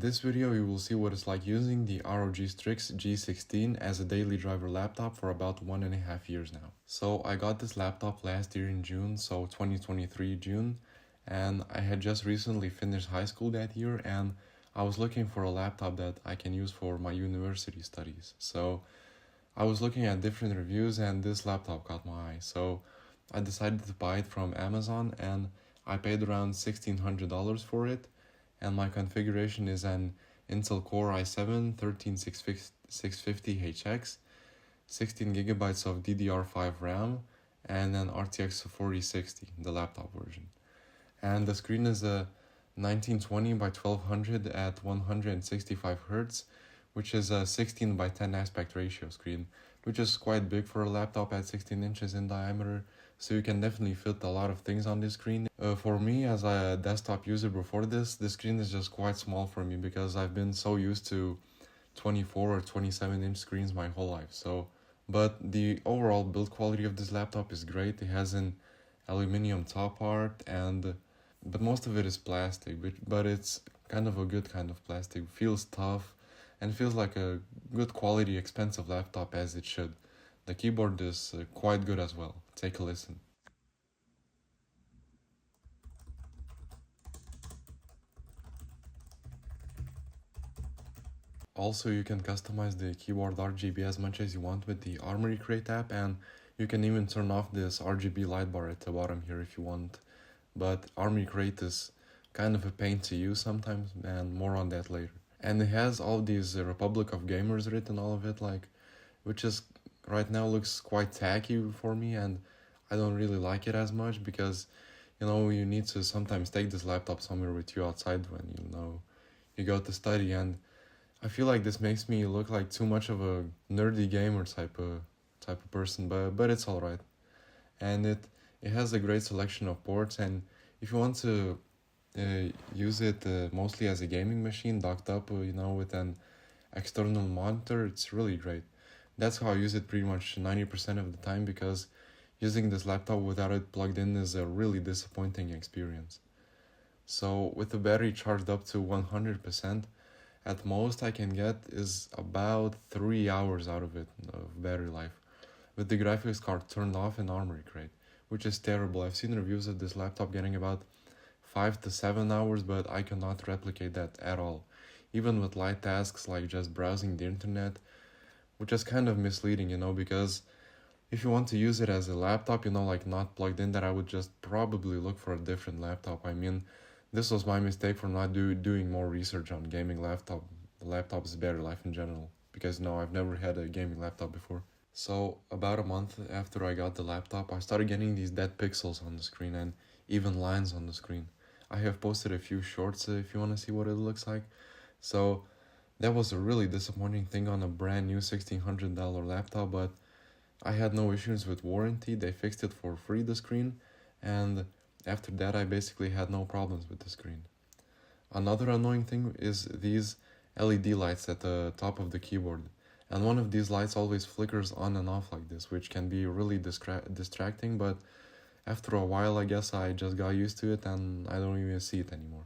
this video you will see what it's like using the ROG Strix G16 as a daily driver laptop for about 1.5 years now. So I got this laptop last year in June, so 2023 June, and I had just recently finished high school that year, and I was looking for a laptop that I can use for my university studies. So I was looking at different reviews and this laptop caught my eye. So I decided to buy it from Amazon and I paid around $1,600 for it. And my configuration is an Intel Core i7 13650HX, 16 gigabytes of DDR5 RAM, and an RTX 4060, the laptop version. And the screen is a 1920 by 1200 at 165 Hz, which is a 16 by 10 aspect ratio screen, which is quite big for a laptop at 16 inches in diameter, so you can definitely fit a lot of things on this screen. For me, as a desktop user before this screen is just quite small for me because I've been so used to 24 or 27 inch screens my whole life. But the overall build quality of this laptop is great. It has an aluminum top part, but most of it is plastic, but it's kind of a good kind of plastic. Feels tough and feels like a good quality, expensive laptop as it should. The keyboard is quite good as well. Take a listen. Also, you can customize the keyboard RGB as much as you want with the Armory Crate app, and you can even turn off this RGB light bar at the bottom here if you want. But Armory Crate is kind of a pain to use sometimes, and more on that later. And it has all these Republic of Gamers written all of it, which is right now looks quite tacky for me, and I don't really like it as much because you need to sometimes take this laptop somewhere with you outside when you go to study, and I feel like this makes me look like too much of a nerdy gamer type of person, but it's alright. And it has a great selection of ports, and if you want to use it mostly as a gaming machine docked up with an external monitor, it's really great. That's how I use it pretty much 90% of the time, because using this laptop without it plugged in is a really disappointing experience. So with the battery charged up to 100%, at most I can get is about 3 hours out of it of battery life, with the graphics card turned off in Armory Crate, which is terrible. I've seen reviews of this laptop getting about 5 to 7 hours, but I cannot replicate that at all, even with light tasks like just browsing the internet, which is kind of misleading, because if you want to use it as a laptop, not plugged in, that I would just probably look for a different laptop. I mean, this was my mistake for not doing more research on gaming laptops' battery life in general, because I've never had a gaming laptop before. So about a month after I got the laptop, I started getting these dead pixels on the screen and even lines on the screen. I have posted a few shorts if you want to see what it looks like. So that was a really disappointing thing on a brand new $1,600 laptop, but I had no issues with warranty. They fixed it for free, the screen, and after that I basically had no problems with the screen. Another annoying thing is these LED lights at the top of the keyboard, and one of these lights always flickers on and off like this, which can be really distracting, but after a while I guess I just got used to it and I don't even see it anymore.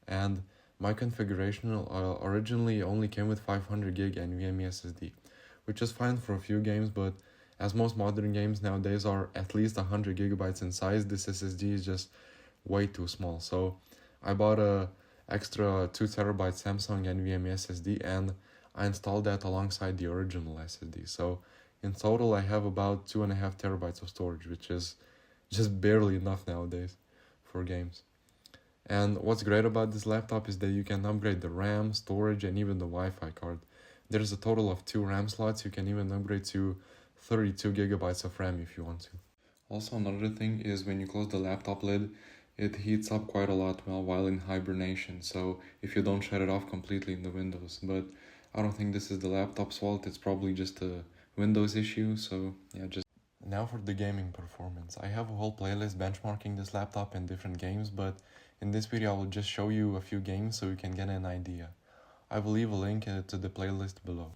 And my configuration originally only came with 500 gig NVMe SSD, which is fine for a few games, but as most modern games nowadays are at least 100 gigabytes in size, this SSD is just way too small. So I bought a extra 2 terabyte Samsung NVMe SSD and I installed that alongside the original SSD. So in total I have about 2.5 terabytes of storage, which is just barely enough nowadays for games. And what's great about this laptop is that you can upgrade the RAM, storage, and even the Wi-Fi card. There's a total of 2 RAM slots. You can even upgrade to 32 gigabytes of RAM if you want to. Also, another thing is when you close the laptop lid, it heats up quite a lot while in hibernation. So if you don't shut it off completely in the Windows, but I don't think this is the laptop's fault. It's probably just a Windows issue. So yeah, Now for the gaming performance. I have a whole playlist benchmarking this laptop in different games, but in this video I will just show you a few games so you can get an idea. I will leave a link to the playlist below.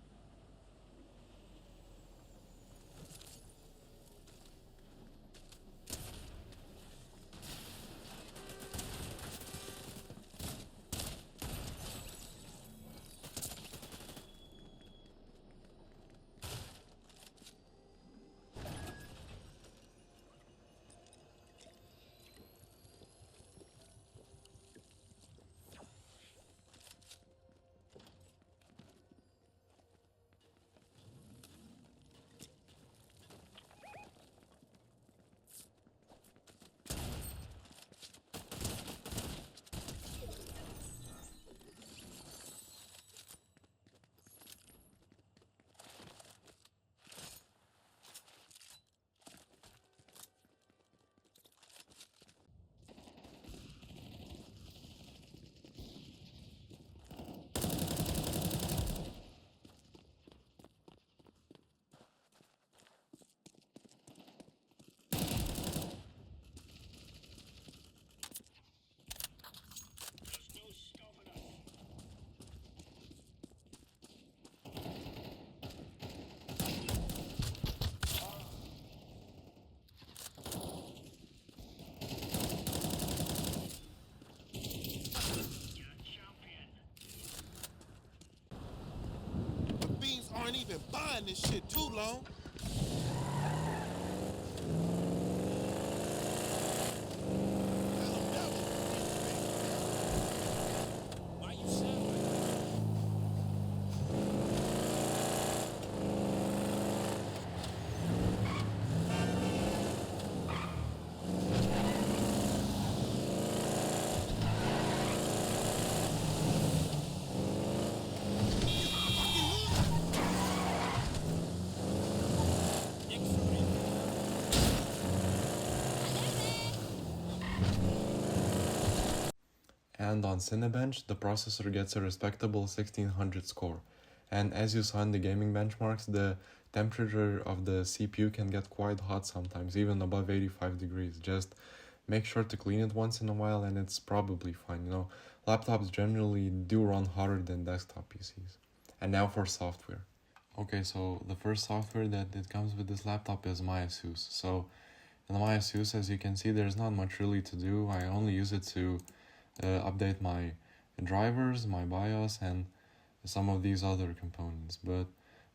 weren't even buying this shit too long. Why you sound like And on Cinebench, the processor gets a respectable 1600 score. And as you saw in the gaming benchmarks, the temperature of the CPU can get quite hot sometimes, even above 85 degrees. Just make sure to clean it once in a while and it's probably fine. You know, laptops generally do run hotter than desktop PCs. And now for software. Okay, so the first software that it comes with this laptop is ASUS. So in ASUS, as you can see, there's not much really to do. I only use it to update my drivers, my BIOS, and some of these other components. But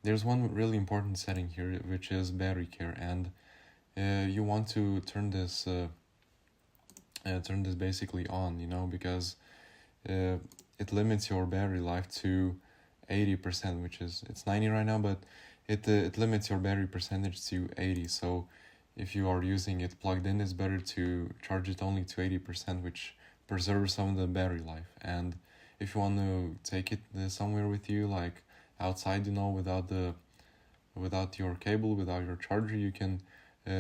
there's one really important setting here, which is battery care, and you want to turn this basically on, you know, because it limits your battery life to 80%, which is, it's 90 right now, but it limits your battery percentage to 80. So if you are using it plugged in, it's better to charge it only to 80%, which preserves some of the battery life. And if you want to take it somewhere with you, like outside, you know, without your cable, without your charger, you can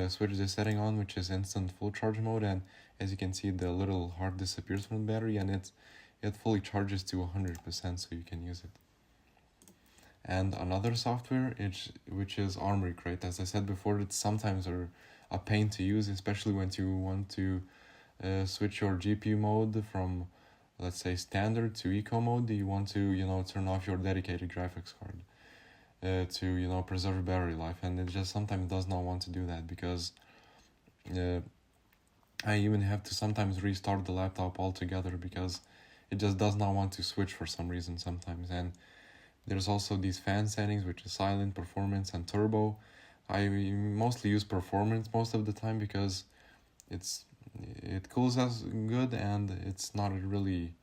switch the setting on, which is instant full charge mode. And as you can see, the little heart disappears from the battery, and it fully charges to 100%, so you can use it. And another software, which is Armory Crate. As I said before, it's sometimes a pain to use, especially when you want to switch your GPU mode from, let's say, standard to eco mode. You want to, you know, turn off your dedicated graphics card to, you know, preserve battery life, and it just sometimes does not want to do that, because I even have to sometimes restart the laptop altogether because it just does not want to switch for some reason sometimes. And there's also these fan settings, which is silent, performance, and turbo. I mostly use performance most of the time because it cools us good and it's not really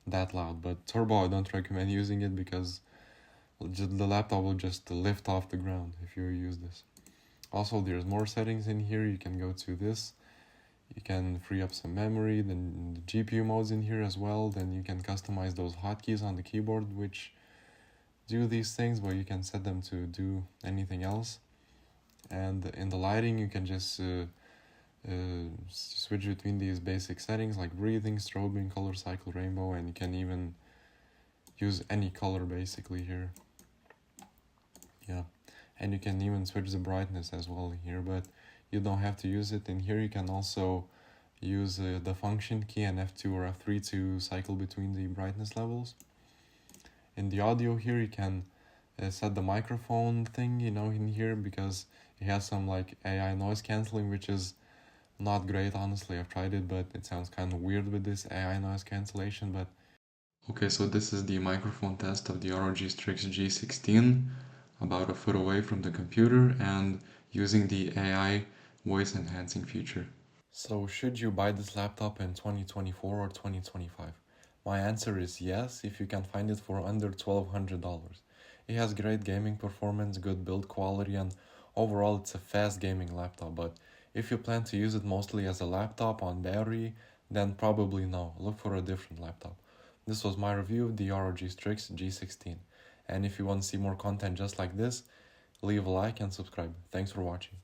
that loud. But turbo, I don't recommend using it because the laptop will just lift off the ground if you use this. Also, there's more settings in here. You can go to this. You can free up some memory, then the GPU modes in here as well. Then you can customize those hotkeys on the keyboard, which do these things, but you can set them to do anything else. And in the lighting, you can just switch between these basic settings like breathing, strobing, color cycle, rainbow, and you can even use any color basically here. Yeah, and you can even switch the brightness as well here, but you don't have to use it. In here you can also use the function key and F2 or F3 to cycle between the brightness levels. In the audio here, you can set the microphone thing, you know, in here, because it has some like AI noise cancelling, which is not great, honestly. I've tried it, but it sounds kind of weird with this AI noise cancellation. But okay, so this is the microphone test of the ROG Strix G16, about a foot away from the computer, and using the AI voice enhancing feature. So should you buy this laptop in 2024 or 2025? My answer is yes, if you can find it for under $1,200. It has great gaming performance, good build quality, and overall it's a fast gaming laptop. But if you plan to use it mostly as a laptop on battery, then probably no, look for a different laptop. This was my review of the ROG Strix G16. And if you want to see more content just like this, leave a like and subscribe. Thanks for watching.